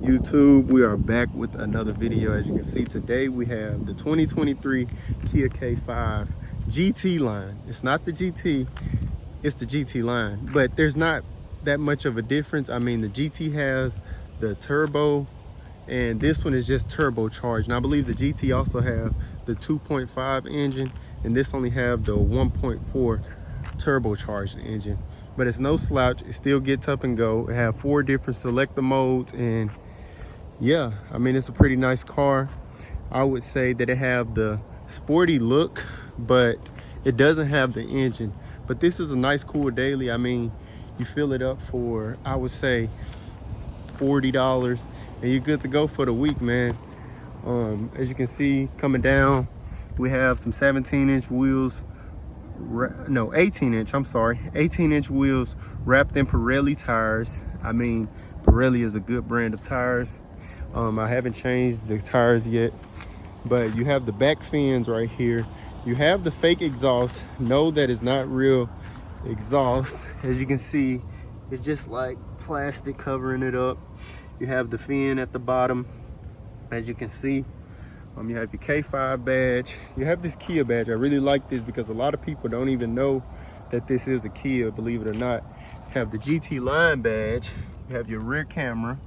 YouTube, we are back with another video. As you can see, today we have the 2023 Kia K5 GT line. It's not the GT, it's the GT line, but there's not that much of a difference. I mean, the GT has the turbo and this one is just turbocharged, and I believe the GT also have the 2.5 engine and this only have the 1.4 turbocharged engine. But it's no slouch, it still gets up and go. It have 4 different selector modes, and yeah, I mean, it's a pretty nice car. I would say that it have the sporty look, but it doesn't have the engine. But this is a nice, cool daily. I mean, you fill it up for, I would say, $40, and you're good to go for the week, man. As you can see, coming down, we have some 17-inch wheels. No, 18-inch, I'm sorry. 18-inch wheels wrapped in Pirelli tires. I mean, Pirelli is a good brand of tires. I haven't changed the tires yet, but you have the back fins right here. You have the fake exhaust. No, that is not real exhaust. As you can see, it's just like plastic covering it up. You have the fin at the bottom, as you can see. You have your K5 badge. You have this Kia badge. I really like this because a lot of people don't even know that this is a Kia, believe it or not. You have the GT line badge. You have your rear camera.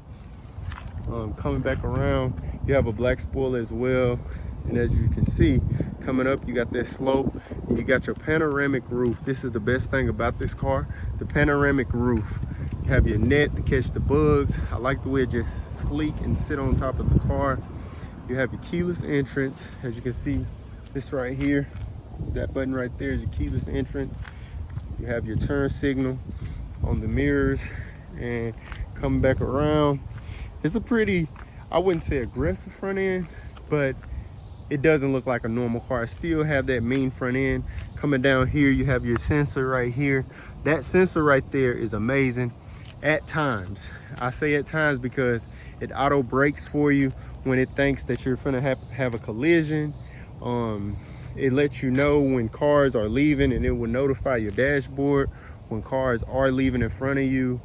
Coming back around, you have a black spoiler as well. And as you can see, coming up, you got that slope and you got your panoramic roof. This is the best thing about this car, the panoramic roof. You have your net to catch the bugs. I like the way it just sleek and sit on top of the car. You have your keyless entrance. As you can see, this right here, that button right there is your keyless entrance. You have your turn signal on the mirrors, and coming back around, it's a pretty, I wouldn't say aggressive front end, but it doesn't look like a normal car. It still have that mean front end. Coming down here, you have your sensor right here. That sensor right there is amazing at times. I say at times because it auto brakes for you when it thinks that you're gonna have a collision. It lets you know when cars are leaving, and it will notify your dashboard when cars are leaving in front of you.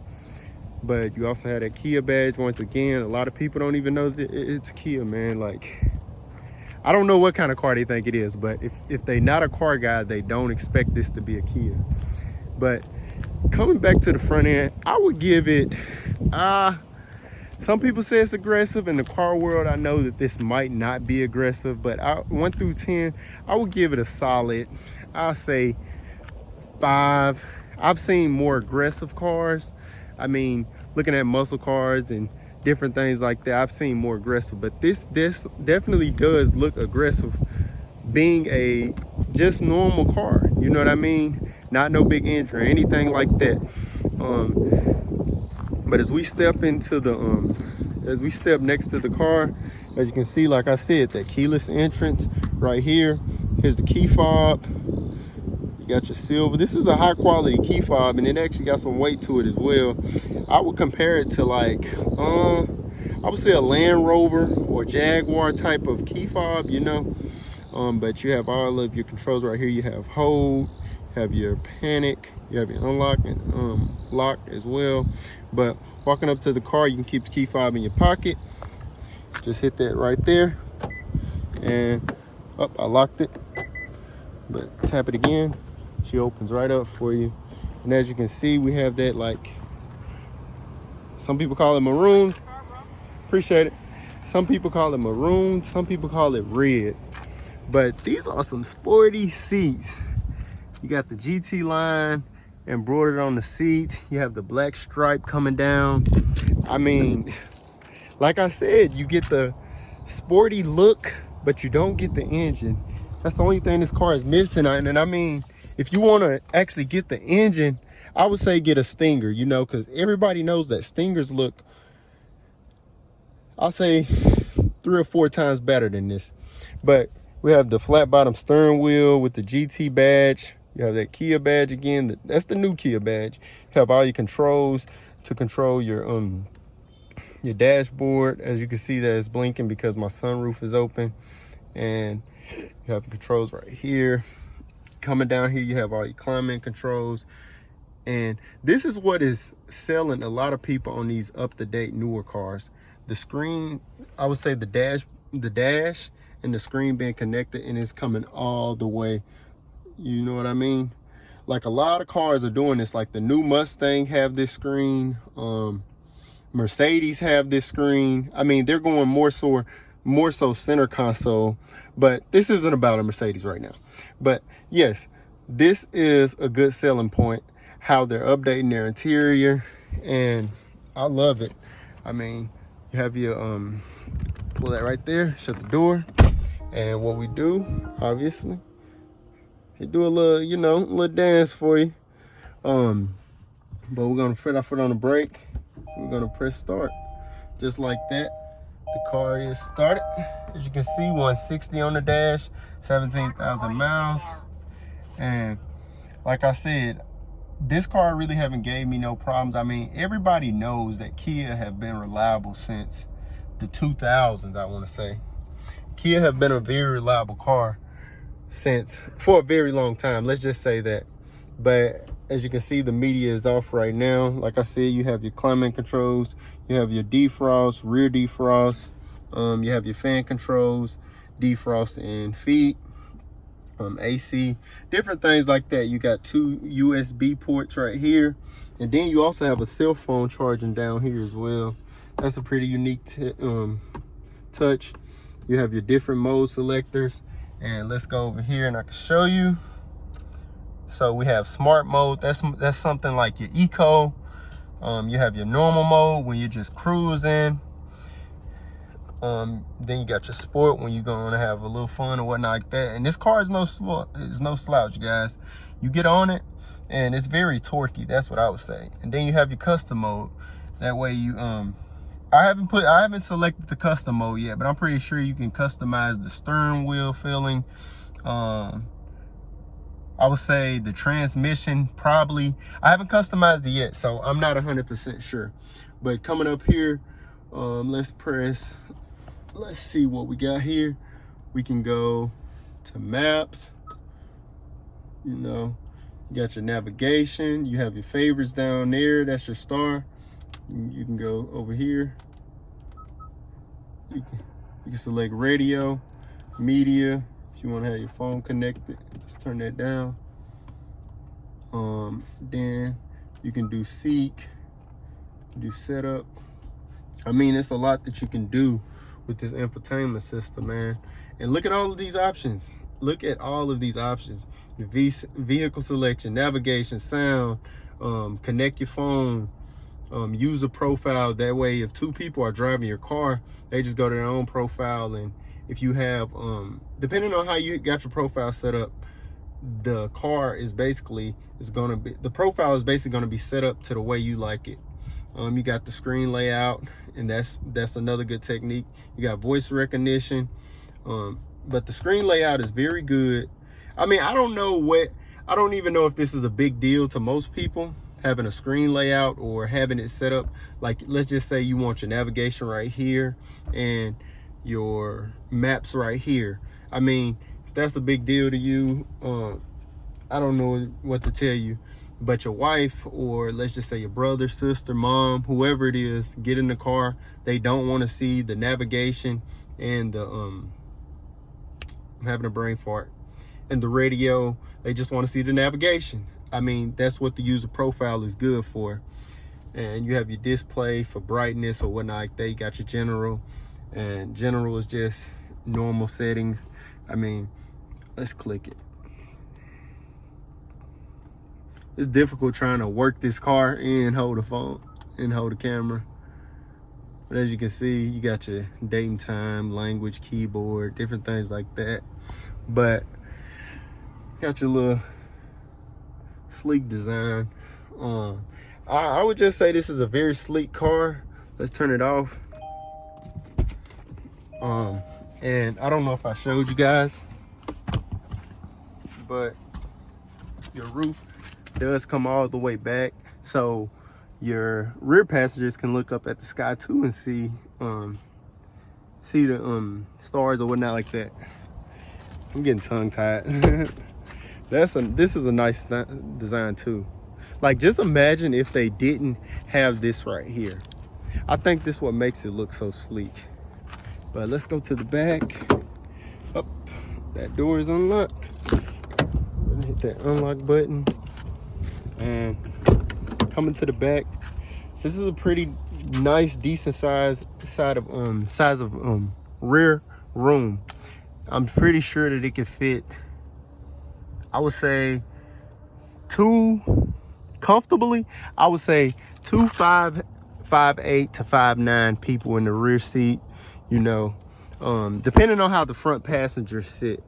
But you also have that Kia badge. Once again, a lot of people don't even know that it's a Kia, man. Like, I don't know what kind of car they think it is, but if they're not a car guy, they don't expect this to be a Kia. But coming back to the front end, I would give it, some people say it's aggressive. In the car world, I know that this might not be aggressive, but 1 through 10, I would give it a solid, I'll say 5. I've seen more aggressive cars. I mean, looking at muscle cars and different things like that, I've seen more aggressive, but this definitely does look aggressive, being a just normal car, you know what I mean? Not no big engine or anything like that. But as we step into the as we step next to the car, as you can see, like I said, that keyless entrance right here. Here's the key fob. You got your silver. This is a high quality key fob, and it actually got some weight to it as well. I would compare it to, like, I would say a Land Rover or Jaguar type of key fob, you know. But you have all of your controls right here. You have hold, you have your panic, you have your unlock and lock as well. But walking up to the car, you can keep the key fob in your pocket. Just hit that right there, and up, I locked it. But tap it again, she opens right up for you. And as you can see, we have that, like, some people call it maroon. Appreciate it. Some people call it maroon, some people call it red. But these are some sporty seats. You got the GT line embroidered on the seats. You have the black stripe coming down. I mean, like I said, you get the sporty look, but you don't get the engine. That's the only thing this car is missing. And I mean, if you want to actually get the engine, I would say get a Stinger, you know, because everybody knows that Stingers look, I'll say 3 or 4 times better than this. But we have the flat bottom steering wheel with the GT badge. You have that Kia badge again. That's the new Kia badge. You have all your controls to control your dashboard. As you can see, that it's blinking because my sunroof is open. And you have the controls right here. Coming down here, you have all your climate controls. And this is what is selling a lot of people on these up-to-date newer cars. the screen, I would say the dash and the screen being connected, and it's coming all the way. You know what I mean? Like a lot of cars are doing this. Like the new Mustang have this screen. Mercedes have this screen. I mean, they're going more so center console, but this isn't about a Mercedes right now. But yes, this is a good selling point, how they're updating their interior, and I love it. I mean, you have your pull that right there, shut the door, and what we do, obviously, we do a little, you know, little dance for you. But we're gonna put our foot on the brake. We're gonna press start, just like that. The car is started. As you can see, 160 on the dash, 17,000 miles. And like I said, this car really haven't gave me no problems. I mean, everybody knows that Kia have been reliable since the 2000s, I want to say. Kia have been a very reliable car for a very long time, let's just say that. But as you can see, the media is off right now. Like I said, you have your climate controls, you have your defrost, rear defrost, you have your fan controls, defrost and feet, AC, different things like that. You got 2 USB ports right here, and then you also have a cell phone charging down here as well. That's a pretty unique touch. You have your different mode selectors, and let's go over here and I can show you. So we have smart mode. That's something like your eco. You have your normal mode when you're just cruising. Then you got your sport when you're gonna have a little fun or whatnot like that. And this car is no slouch, guys. You get on it and it's very torquey. That's what I would say. And then you have your custom mode. That way you I haven't selected the custom mode yet, but I'm pretty sure you can customize the steering wheel feeling. I would say the transmission, probably. I haven't customized it yet, so I'm not 100% sure. But coming up here, let's see what we got here. We can go to maps. You know, you got your navigation. You have your favorites down there. That's your star. You can go over here. You can select radio, media. If you want to have your phone connected, let's turn that down. Then you can do seek, do setup. I mean, it's a lot that you can do with this infotainment system, man. And look at all of these options. Look at all of these options. Vehicle selection, navigation, sound, connect your phone, user profile. That way, if 2 people are driving your car, they just go to their own profile. And if you have, depending on how you got your profile set up, the car is basically, the profile is basically going to be set up to the way you like it. You got the screen layout, and that's another good technique. You got voice recognition, but the screen layout is very good. I mean, I don't even know if this is a big deal to most people, having a screen layout or having it set up. Like, let's just say you want your navigation right here and your maps right here. I mean, if that's a big deal to you, I don't know what to tell you. But your wife, or let's just say your brother, sister, mom, whoever it is, get in the car, they don't want to see the navigation and the I'm having a brain fart, and the radio. They just want to see the navigation. I mean, that's what the user profile is good for. And you have your display for brightness or whatnot like that. You got your general, and general is just normal settings. I mean, let's click it. It's difficult trying to work this car and hold the phone and hold the camera. But as you can see, you got your date and time, language, keyboard, different things like that. But got your little sleek design. I would just say this is a very sleek car. Let's turn it off. And I don't know if I showed you guys, but your roof does come all the way back, so your rear passengers can look up at the sky too and see the stars or whatnot like that. I'm getting tongue tied. This is a nice design too. Like, just imagine if they didn't have this right here. I think this is what makes it look so sleek. But let's go to the back. Up, that door is unlocked. Hit that unlock button, and coming to the back, this is a pretty nice, decent size of rear room. I'm pretty sure that it could fit, I would say, comfortably, I would say 5'8" to 5'9" people in the rear seat, you know, depending on how the front passengers sit.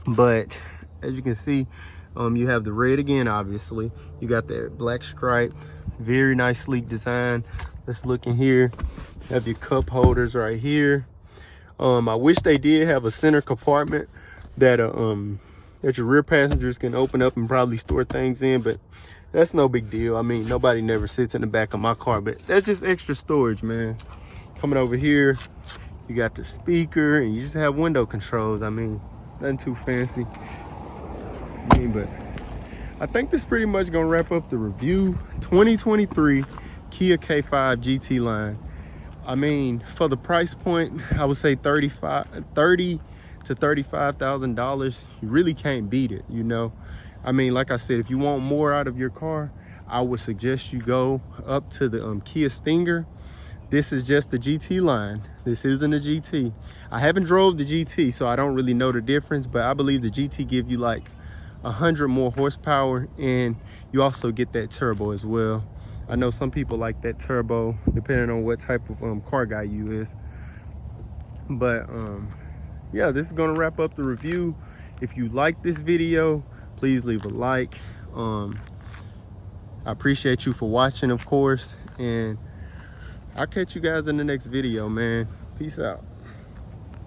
But as you can see, you have the red again, obviously. You got that black stripe, very nice, sleek design. Let's look in here. Have your cup holders right here. I wish they did have a center compartment that that your rear passengers can open up and probably store things in, but that's no big deal. I mean, nobody never sits in the back of my car, but that's just extra storage, man. Coming over here, you got the speaker, and you just have window controls. I mean, nothing too fancy. But I think this pretty much gonna wrap up the review. 2023 Kia K5 GT line. I mean, for the price point, I would say $30,000 to $35,000. You really can't beat it, you know. I mean, like I said, if you want more out of your car, I would suggest you go up to the Kia Stinger. This is just the GT line. This isn't a GT. I haven't drove the GT, so I don't really know the difference, but I believe the GT give you like 100 more horsepower, and you also get that turbo as well. I know some people like that turbo, depending on what type of car guy you is. But yeah, this is gonna wrap up the review. If you like this video, please leave a like. I appreciate you for watching, of course, and I'll catch you guys in the next video, man. Peace out.